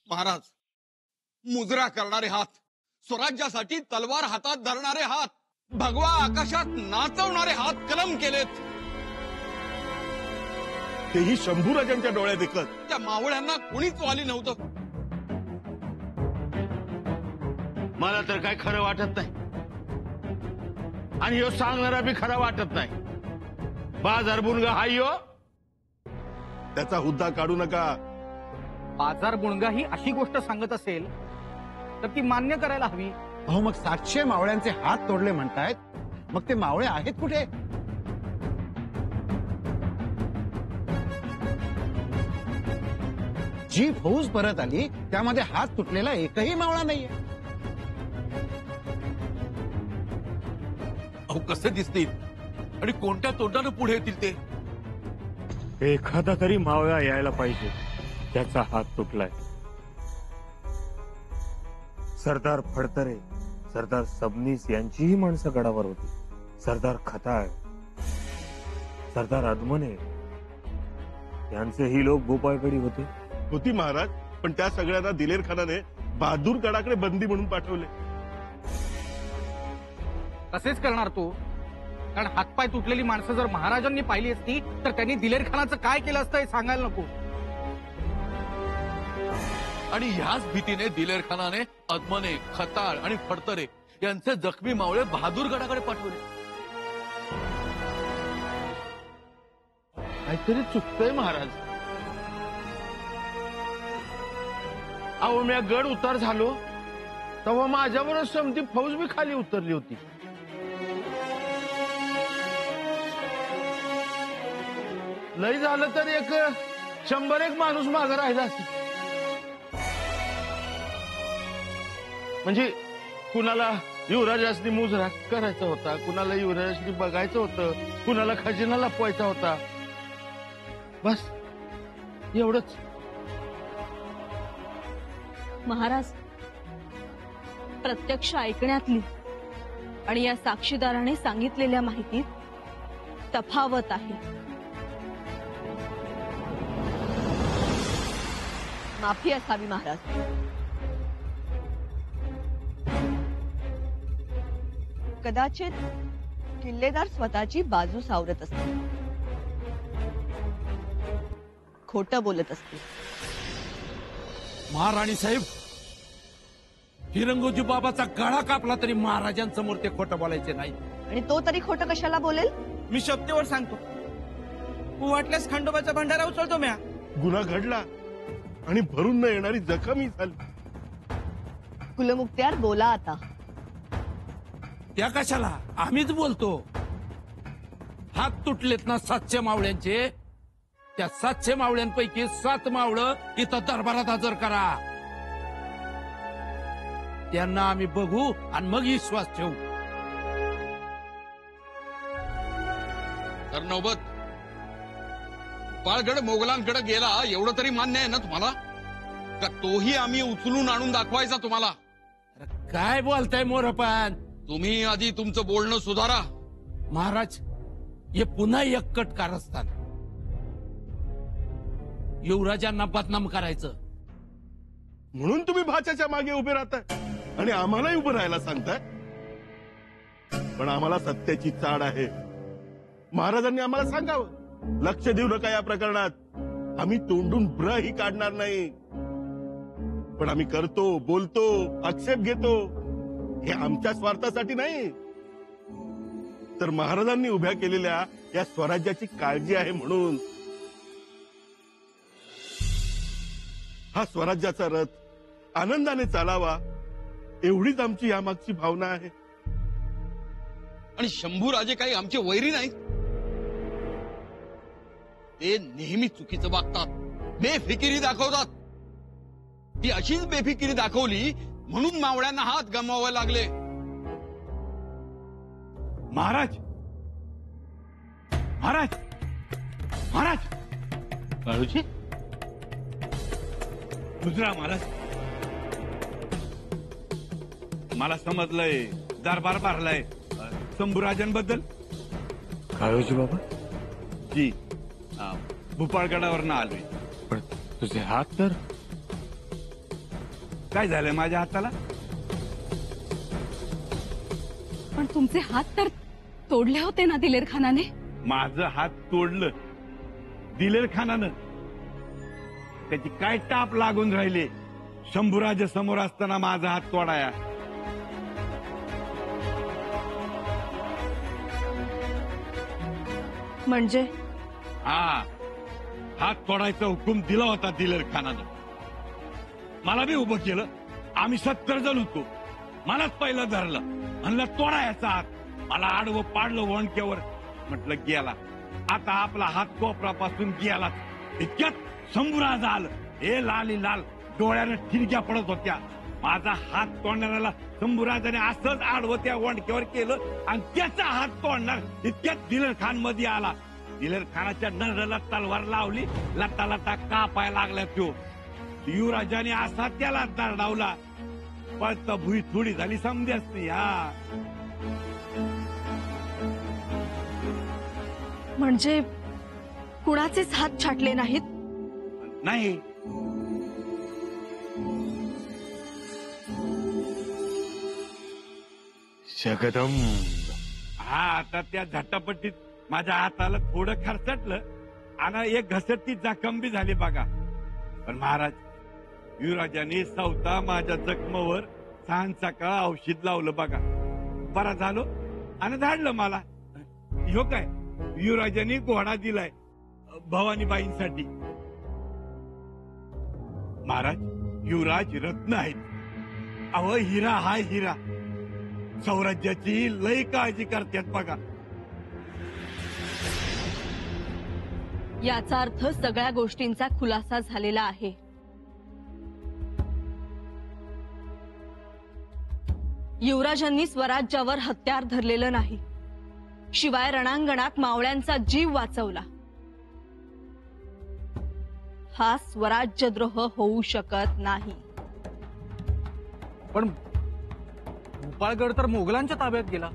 महाराज, मुजरा करणारे हात, स्वराज्यासाठी तलवार हातात धरणारे हात, भगवा आकाशात नाचवणारे हात कलम केलेत. तेही शंभूराजांच्या डोळ्यात देखत. त्या मावळ्यांना कोणीच वाली नव्हतं. मला तर काय खरं वाटत नाही आणि ह्यो सांगणारा बी खरा वाटत नाही. बाजार बुणगा हा ह्यो. त्याचा हुद्दा काढू नका. बाजार बुणगा ही अशी गोष्ट सांगत असेल तर ती मान्य करायला हवी. अहो मग 700 मावळ्यांचे हात तोडले म्हणतायत, मग ते मावळे आहेत कुठे? जी फौज परत आली त्यामध्ये हात तुटलेला एकही मावळा नाहीये. अहो कसे दिसतील आणि कोणत्या तोंडानं पुढे येतील ते? एखादा तरी मावळा यायला पाहिजे त्याचा हात तुटलाय. सरदार फडतरे, सरदार सबनीस यांचीही माणसं गडावर होती. सरदार खताळ, सरदार अदमने यांचेही लोक भोपाळगडी होते. होती महाराज, पण त्या सगळ्यांना दिलेर खानाने बहादूर गडाकडे बंदी म्हणून पाठवले. तसेच करणार तो, कारण हातपाय तुटलेली माणसं जर महाराजांनी पाहिली असती तर त्यांनी दिलेर खानाचं काय केलं असतं हे सांगायला नको. आणि ह्याच भीतीने दिलेर खानाने अदमने, खताळ आणि फडतरे यांचे जखमी मावळे बहादूर गडाकडे पाठवले. काहीतरी चुकतंय महाराज. अहो मी गड उतार झालो तेव्हा माझ्याबरोबर समधी फौज बी खाली उतरली होती. लय झालं तर 100 माणूस मागं राहिला असेल. म्हणजे कुणाला युवराजासनी मुजरा करायचा होता, कुणाला युवराजासनी बघायचं होतं, कुणाला खजिना लपवायचा होता. बस एवढंच. महाराज, प्रत्यक्ष ऐकण्यातली आणि या साक्षीदाराने सांगितलेल्या माहितीत तफावत आहे. माफी असावी महाराज. कदाचित किल्लेदार स्वतःची बाजू सावरत असतील, खोटं बोलत असतील. महाराणी साहेब, हिरंगोजी बाबाचा गळा कापला तरी महाराजांसमोर ते खोटं बोलायचे नाही. आणि तो तरी खोटं कशाला बोलेल? मी शब्देवर सांगतो, तू वाटल्यास खंडोबाचा भंडारा उचलतो म्या. गुन्हा घडला आणि भरून न येणारी जखमही झाली. कुलमुक्त्यार बोला आता. त्या कशाला, आम्हीच बोलतो. हात तुटलेत ना 700 मावळ्यांचे, त्या 700 मावळ्यांपैकी 7 मावळं इथं दरबारात हजर करा. त्यांना आम्ही बघू आणि मग विश्वास ठेवू. तर नौबत पाळगड मोगलांकडे गेला एवढं तरी मान्य आहे ना तुम्हाला? का तोही आम्ही उचलून आणून दाखवायचा तुम्हाला? अरे काय बोलताय मोरपान? तुम्ही आधी तुमचं बोलणं सुधारा. महाराज, हे पुन्हा एक कट कारस्थान. युवराजांना बदनाम करायचं म्हणून तुम्ही भाच्याच्या मागे उभे राहताय आणि आम्हालाही उभं राहायला सांगताय. पण आम्हाला सत्याची चाड आहे. महाराजांनी आम्हाला सांगावं, लक्ष देऊ नका या प्रकरणात. आम्ही तोंडून ब्रही काढणार नाही, पण आम्ही करतो, बोलतो, आक्षेप घेतो हे आमच्या स्वार्थासाठी नाही, तर महाराजांनी उभ्या केलेल्या या स्वराज्याची काळजी आहे म्हणून. हा स्वराज्याचा रथ आनंदाने चालावा एवढीच आमची यामागची भावना आहे. आणि शंभूराजे काही आमचे वैरी नाहीत. ते नेहमी चुकीचं वागतात, बेफिकिरी दाखवतात. ती अशीच बेफिकिरी दाखवली म्हणून मावळ्यांना हात गमवावे लागले. महाराज, महाराज, महाराज, काळूजी गुजरा महाराज. मला समजलंय दरबार भरलाय शंभूराजांबद्दल. काळोजी बाबा जी, भूपाळगडावरनं आलोय. पण तुझे हात तर काय झालंय माझ्या हाताला? पण तुमचे हात तर तोडले होते ना दिलेर खानाने. माझं हात तोडलं दिलेर खानानं. त्याची काय टाप लागून राहिले. शंभूराजे समोर असताना माझा हात तोडाया. म्हणजे हा, हात तोडायचा हुकूम दिला होता दिलेर खानानं. मला बी उभं केलं. आम्ही 70 जण होतो. मलाच पहिलं धरलं. म्हणलं तोडा याचा हात. मला आडवं पाडलं वणक्यावर. म्हटलं गेला आता आपला हात कोपरापासून गेला. इतक्यात शंभूराज आलं. हे लाली लाल डोळ्यानं ठिणक्या पडत होत्या. माझा हात तोडणाऱ्याला शंभूराजाने असंच आडवं त्या वणक्यावर केलं आणि त्याचा हात तोडणार इतक्यात दिलेर खान मध्ये आला. दिलेर खानाच्या नरला तलवार लावली. लता लता कापाय लागला तो. युवराजाने असा त्याला दरडावला. पळता भुई थोडी झाली समजे असते. हा, म्हणजे कुणाचेच हात छाटले नाहीत? नाही. जगदंब. हा, आता त्या झटापट्टीत माझ्या हाताला थोडं खरचटलं आणि एक घसरती जखम बी झाली बघा. पण महाराज, युवराजाने सवता माझ्या जखमावर सांज सकाळ औषध लावलं बघा. बरा झालो आणि धाडलं मला. ह्यो काय युवराजाने घोडा दिलाय भवानीबाईंसाठी. महाराज, युवराज रत्न आहेत. अहो, हिरा हाय हिरा. स्वराज्याची लय काळजी करतात बघा. याचा अर्थ सगळ्या गोष्टींचा खुलासा झालेला आहे. युवराजांनी स्वराज्यावर हत्यार धरलेलं नाही. शिवाय रणांगणात मावळ्यांचा जीव वाचवला. हा स्वराज्यद्रोह होऊ शकत नाही. पण भोपाळगड तर मोगलांच्या ताब्यात गेला.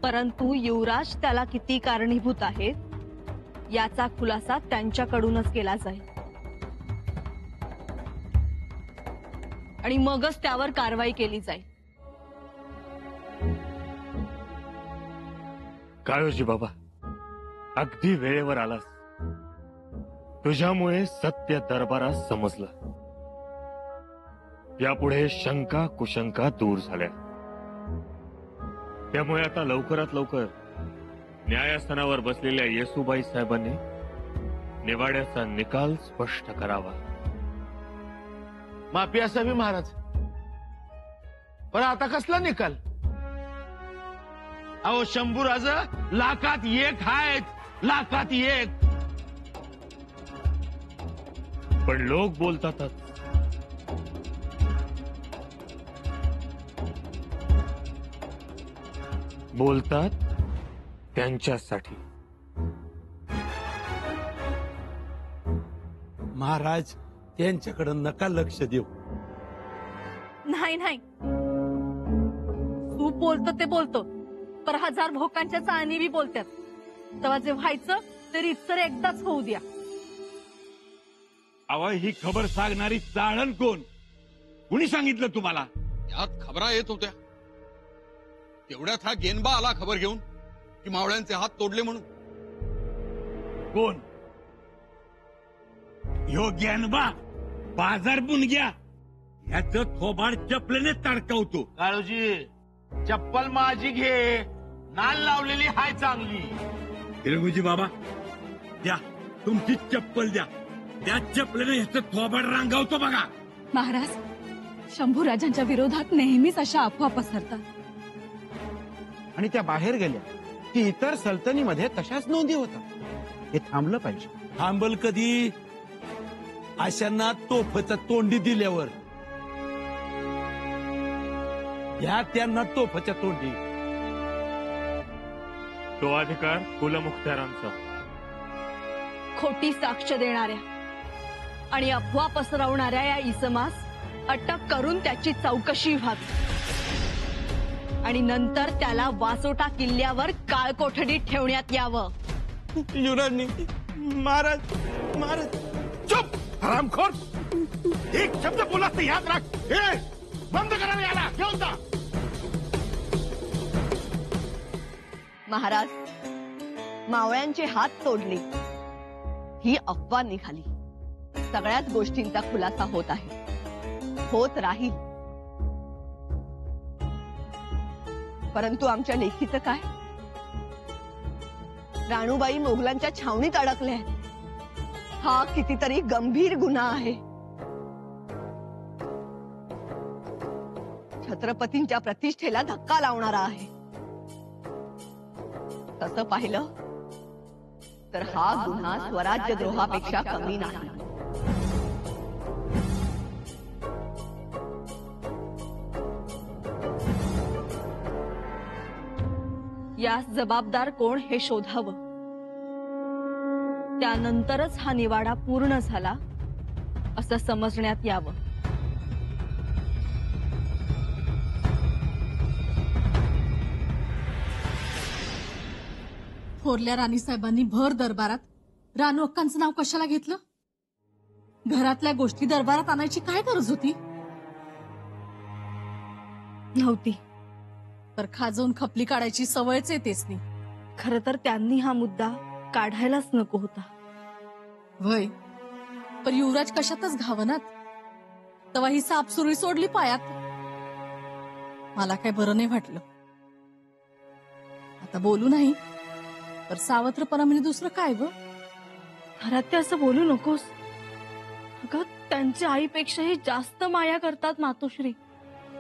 परंतु युवराज त्याला किती कारणीभूत आहेत याचा खुलासा त्यांच्याकडूनच केला जाईल आणि मगच त्यावर कारवाई केली जाईल. काळोजी बाबा, अगदी वेळेवर आलास. तुझ्यामुळे सत्य दरबारात समजलं. यापुढे शंका कुशंका दूर झाल्या. त्यामुळे आता लवकरात लवकर न्यायास्थानावर बसलेल्या येसूबाई साहेबांनी निवाड्याचा निकाल स्पष्ट करावा. माफी असावी महाराज. पण आता कसला निकाल? अहो, शंभूराज लाखात एक आहेत. लाखात एक. पण लोक बोलतातच. बोलतात त्यांच्यासाठी. महाराज, त्यांच्याकडे नका लक्ष देऊ. नाही नाही, तू बोलतो ते बोलतो, पर 1000 भोकांच्या चाळणी बी बोलतात. तेव्हा जे व्हायचं ते रीतसर एकदाच होऊ द्या. अहो, ही खबर सांगणारी चाळण कोण? कुणी सांगितलं तुम्हाला? यात खबरा येत होत्या. तेवढ्यात हा गेनबा आला खबर घेऊन की मावळ्यांचे हात तोडले म्हणून. कोण? ह्यो ज्ञानबा बाजार बुनग्या. ह्याचं थोबाड चपलेने तडकवतो. काळूजी, चप्पल माझी घे. नाल लावलेली हाय चांगली. तिरंगुजी बाबा, द्या तुमची चप्पल द्या. त्या चपलेने ह्याचं थोबाड रांगावतो बघा. महाराज, शंभूराजांच्या विरोधात नेहमीच अशा अफवा पसरतात. आणि त्या बाहेर गेल्या की इतर सल्तनीमध्ये तशाच नोंदी होतात. हे थांबलं पाहिजे. थांबल कधी? अशांना तोफचं तोंडी दिल्यावर. ह्या त्यांना तोफच्या तोंडी. तो अधिकार कुलमुखत्यारांचा. खोटी साक्ष देणाऱ्या आणि अफवा पसरवणाऱ्या या इसमास अटक करून त्याची चौकशी व्हावी आणि नंतर त्याला वासोटा किल्ल्यावर काळकोठडीत ठेवण्यात यावं. युवराजनी महाराज महाराज चुप हरामखोर. एक शब्द बोलास तर याद राख. बंद करा याला, घेऊन जा. महाराज, मावळ्यांचे हात तोडले ही अफवा निघाली. सगळ्याच गोष्टींचा खुलासा होत आहे, होत राहील. परंतु आमच्या लेखीचं काय? राणूबाई मोगलांच्या छावणीत अडकल्या आहेत. हा कितीतरी गंभीर गुन्हा आहे. छत्रपतींच्या प्रतिष्ठेला धक्का लावणारा आहे. तसं पाहिलं तर हा गुन्हा स्वराज्यद्रोहापेक्षा कमी नाही. यास जबाबदार कोण हे शोधावं. त्यानंतरच हा निवाडा पूर्ण झाला असं समजण्यात यावं. थोरल्या राणीसाहेबांनी भर दरबारात रानू अक्कांचं नाव कशाला घेतलं? घरातल्या गोष्टी दरबारात आणायची काय गरज होती? नव्हती. तर खाजवून खपली काढायची सवयच येतेच नाही. खरं तर त्यांनी हा मुद्दा काढायलाच नको होता. वय पण युवराज कशातच घावनात. तेव्हा ही सापसुरी सोडली पायात. मला काय बरं नाही वाटलं. आता बोलू नाही तर सावत्रपणा म्हणजे दुसरं काय ग? घरात ते असं बोलू नकोस. अगं, त्यांच्या आईपेक्षाही जास्त माया करतात मातोश्री.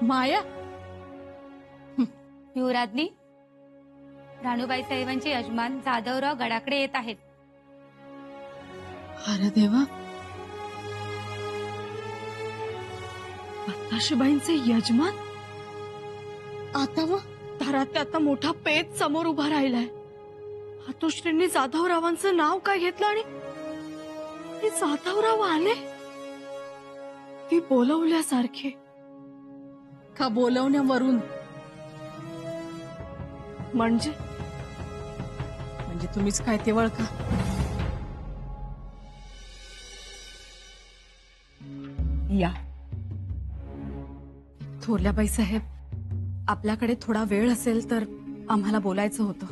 माया? युवराजनी, राणूबाई साहेबांचे यजमान जाधवराव गडाकडे येत आहेत. अरे देवा, मातोश्रीबाईंचे यजमान? आता व दारात आता मोठा पेच समोर उभा राहिलाय. मातोश्रींनी जाधवरावांचं नाव काय घेतलं आणि हे जाधवराव आले? ती बोलवल्यासारखे. का बोलवण्यावरून? म्हणजे तुम्हीच काय ते वळखा. या. थोरल्याबाई साहेब, आपल्याकडे थोडा वेळ असेल तर आम्हाला बोलायचं होतं.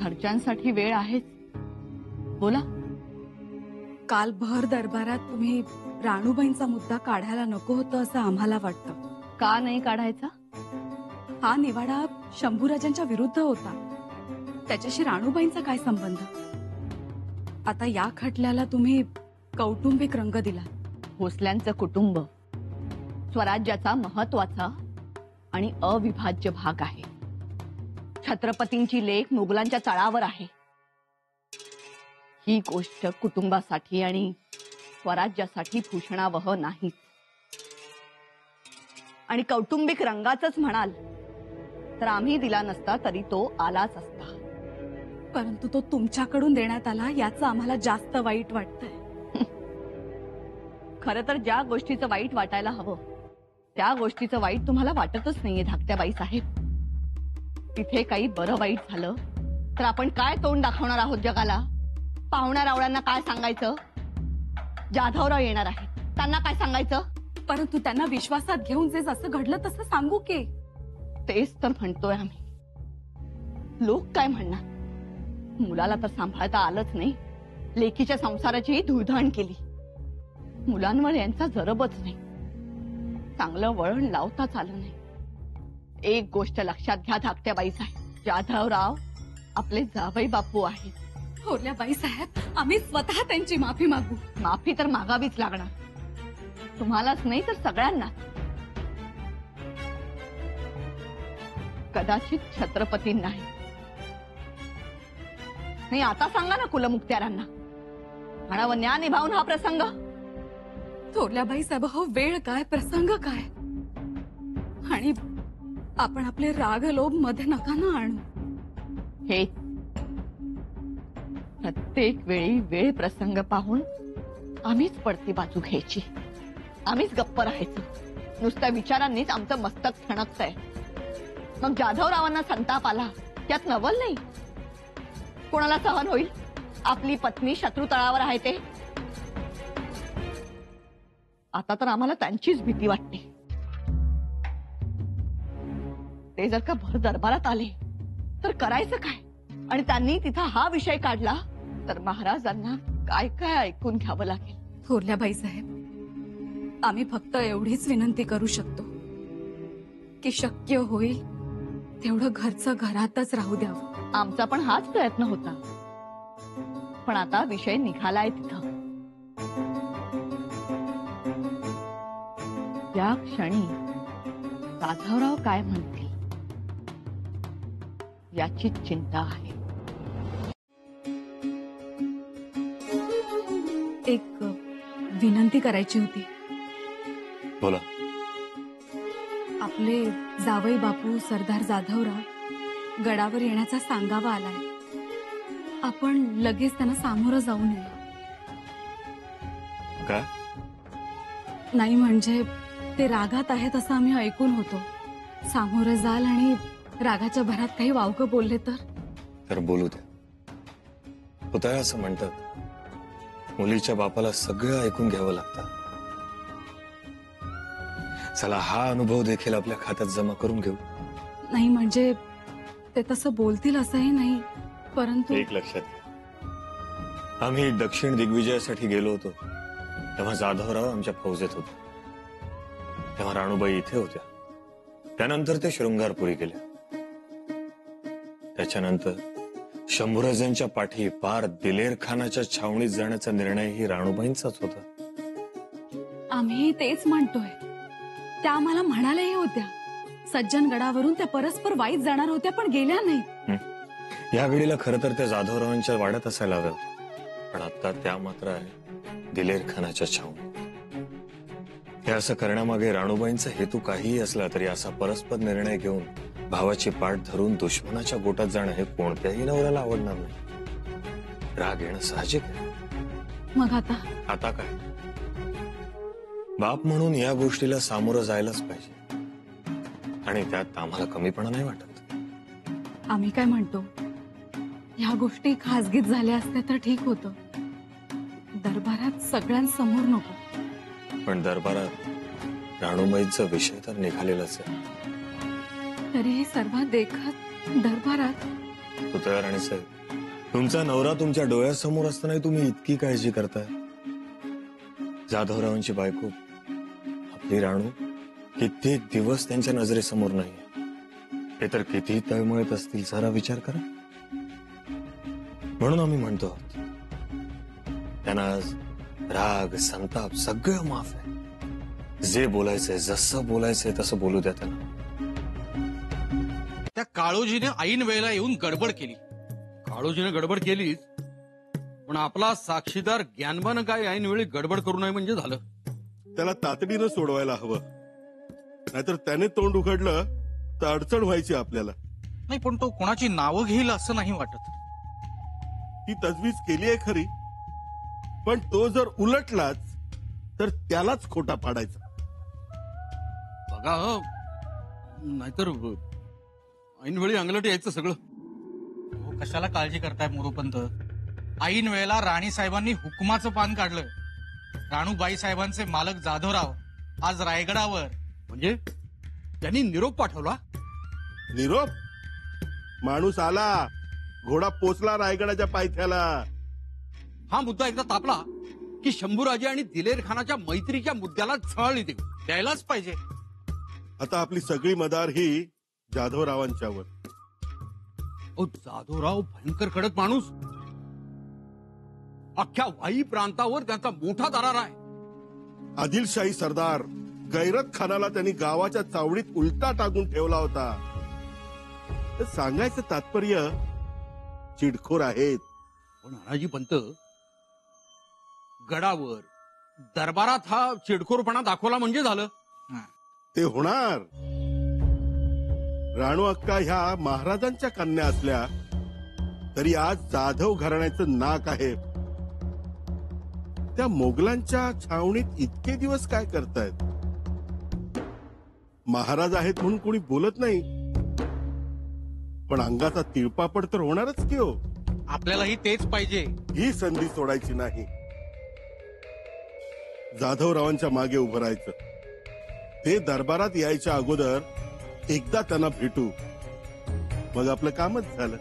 घरच्यांसाठी वेळ आहेच, बोला. काल भर दरबारात तुम्ही राणूबाईंचा मुद्दा काढायला नको होतं असं आम्हाला वाटतं. का नाही काढायचा? हा निवाडा शंभूराजांच्या विरुद्ध होता. त्याच्याशी राणूबाईंचा काय संबंध? आता या खटल्याला तुम्ही कौटुंबिक रंग दिला. भोसल्यांचं कुटुंब स्वराज्याचा महत्वाचा आणि अविभाज्य भाग आहे. छत्रपतींची लेक मुघलांच्या तळावर आहे. ही गोष्ट कुटुंबासाठी आणि स्वराज्यासाठी भूषणावह नाही. आणि कौटुंबिक रंगाचंच म्हणाल तर आम्ही दिला नसता तरी तो आलाच असता. परंतु तो तुमच्याकडून देण्यात आला याचं आम्हाला जास्त वाईट वाटतंय. खरं तर ज्या गोष्टीचं वाईट वाटायला हवं त्या गोष्टीचं वाईट तुम्हाला वाटतच नाहीये धाकट्याबाई साहेब. तिथे काही बरं वाईट झालं तर आपण काय तोंड दाखवणार आहोत जगाला? पाहुण्या रावळ्यांना काय सांगायचं? जाधवराव येणार आहेत, त्यांना काय सांगायचं? परंतु त्यांना विश्वासात घेऊन जे जसं घडलं तसं सांगू की. तेच तर म्हणतोय आम्ही. लोक काय म्हणणार? मुलाला तर सांभाळता आलंच नाही, लेकीच्या संसाराचीही धुळधाण केली. मुलांवर यांचा जरबच नाही, चांगलं वळण लावताच आलं नाही. एक गोष्ट लक्षात घ्या धाकट्याबाई साहेब, जाधवराव आपले जावई बापू आहेत. थोरल्याबाई साहेब, आम्ही स्वतः त्यांची माफी मागू. माफी तर मागावीच लागणार, तुम्हालाच नाही तर सगळ्यांना. कदाचित छत्रपती नाही. आता सांगा ना कुलमुक्त्यारांना, म्हणावं न्याय निभावून हा प्रसंग. थोरल्याबाई साहेब, हो वेळ काय, प्रसंग काय? आणि आपण आपले राग लोभ मध्ये नका ना आणू. हे प्रत्येक वेळी वेळ प्रसंग पाहून आम्हीच पडती बाजू घ्यायची, आम्हीच गप्प राहायचं. नुसत्या विचारांनीच आमचं मस्तक ठणकतंय. मग जाधवरावांना संताप आला त्यात नवल नाही. कोणाला सहन होईल? आपली पत्नी शत्रू तळावर आहे ते. आता तर आम्हाला त्यांचीच भीती वाटते. ते जर का भर दरबारात आले तर करायचं काय? आणि त्यांनी तिथं हा विषय काढला तर महाराजांना काय काय ऐकून घ्यावं लागेल. थोरल्या बाईसाहेब, आम्ही फक्त एवढीच विनंती करू शकतो की शक्य होईल तेवढं घरचं घरातच राहू द्यावं. आमचा पण हाच प्रयत्न होता, पण आता विषय निघालाय तिथं. या क्षणी जाधवराव काय म्हणतील याची चिंता आहे. एक विनंती करायची होती. बोला. आपले जावई बापू सरदार जाधवराव गडावर येण्याचा सांगावा आलाय. आपण लगेच त्यांना सामोरं जाऊ नये. काय? नाही म्हणजे ते रागात आहेत असं आम्ही ऐकून होतो. सामोरं जाल आणि रागाच्या भरात काही वावकं बोलले तर बोलू द्या. होताय असं म्हणतात, मुलीच्या बापाला सगळं ऐकून घ्यावं लागतं. चला, हा अनुभव देखील आपल्या खात्यात जमा करून घेऊ. नाही म्हणजे ते तसं बोलतील असंही नाही, परंतु एक लक्षात घ्या, आम्ही दक्षिण दिग्विजयासाठी गेलो होतो तेव्हा जाधवराव आमच्या फौजेत होते. तेव्हा राणूबाई इथे होत्या. त्यानंतर ते शृंगारपुरी गेले. त्याच्यानंतर शंभूराजांच्या पाठी पार दिलेर खानाच्या छावणीत जाण्याचा निर्णयही राणूबाईंचाच होता. आम्ही तेच म्हणतोय. त्या आम्हाला म्हणाल्याही होत्या सज्जन गडावरून त्या परस्पर वाईत जाणार होत्या, पण गेल्या नाही. या वेळेला खरं तर त्या जाधवरावांच्या वाड्यात असायला हव्या होत्या, पण आता त्या मात्र आहे दिलेर खानाच्या छावणीत. हे असं करण्यामागे राणूबाईंचा हेतू काहीही असला तरी असा परस्पर निर्णय घेऊन भावाची पाठ धरून दुश्मनाच्या गोटात जाणं हे कोणत्याही नवऱ्याला आवडणार नाही. राग येणं साहजिक आहे. मग आता काय? बाप म्हणून या गोष्टीला सामोरं जायलाच पाहिजे, आणि त्यात आम्हाला कमीपणा नाही वाटत. आम्ही काय म्हणतो, ह्या गोष्टी खासगीत झाल्या असत्या तर ठीक होतं. दरबारात सगळ्यांसमोर नको. पण दरबारात राणूबाईंचा विषय तर निघालेलाच आहे. तरीही सर्वात देखत दरबारात. पुतळा राणी साहेब, तुमचा नवरा तुमच्या डोळ्यासमोर असताना तुम्ही इतकी काळजी करताय. जाधवरावांची बायको आपली राणू किती दिवस त्यांच्या नजरेसमोर नाही, हे तर किती तळमळत असतील, जरा विचार करा. म्हणून आम्ही म्हणतो आहोत, त्यांना आज राग संताप सगळं माफ आहे. जे बोलायचंय, जसं बोलायचंय तसं बोलू द्या त्यांना. त्या काळोजीने ऐन वेळेला येऊन गडबड केली. काळोजीने गडबड केलीच, पण आपला साक्षीदार ज्ञानबानं काय ऐन वेळी गडबड करू नये म्हणजे झालं. त्याला तातडीनं सोडवायला हवं, नाहीतर त्याने तोंड उघडलं तर अडचण व्हायची आपल्याला. नाही, पण तो कोणाची नावं घेईल असं नाही वाटत. ती तजवीज केली आहे खरी, पण तो जर उलटलाच तर त्यालाच खोटा पाडायचा. बघा, नाहीतर ऐनवेळी अंगलट यायचं सगळं. कशाला काळजी करताय मोरोपंत? ऐन वेळेला राणी साहेबांनी हुकुमाचं पान काढलं. राणूबाई साहेबांचे मालक जाधवराव आज रायगडावर. म्हणजे त्यांनी निरोप पाठवला. निरोप? माणूस आला, घोडा पोचला रायगडाच्या पायथ्याला. हा मुद्दा एकदा तापला की शंभूराजे आणि दिलेर खानाच्या मैत्रीच्या मुद्द्याला झळ द्यायलाच पाहिजे. आता आपली सगळी मदार ही जाधवरावांच्यावर. जाधवराव भयंकर कडक माणूस. अख्ख्या वाई प्रांतावर त्यांचा मोठा दरार आहे. आदिलशाही सरदार गैरत खानाला त्यांनी गावाच्या चावडीत उलटा टाकून ठेवला होता. तर सांगायचं तात्पर्य चिडखोर आहेत. पण अनाजी पंत, गडावर दरबारात हा चिडखोरपणा दाखवला म्हणजे झालं. ते होणार. राणू अक्का ह्या महाराजांच्या कन्या असल्या तरी आज जाधव घराण्याचं नाक आहे. त्या मोगलांच्या छावणीत इतके दिवस काय करतायत? महाराज आहेत म्हणून कोणी बोलत नाही, पण अंगाचा तिळपापड तर होणारच की हो. आपल्यालाही तेच पाहिजे. ही संधी सोडायची नाही. जाधवरावांच्या मागे उभं राहायचं. ते दरबारात यायच्या अगोदर एकदा त्यांना भेटू मग आपलं कामच झालं.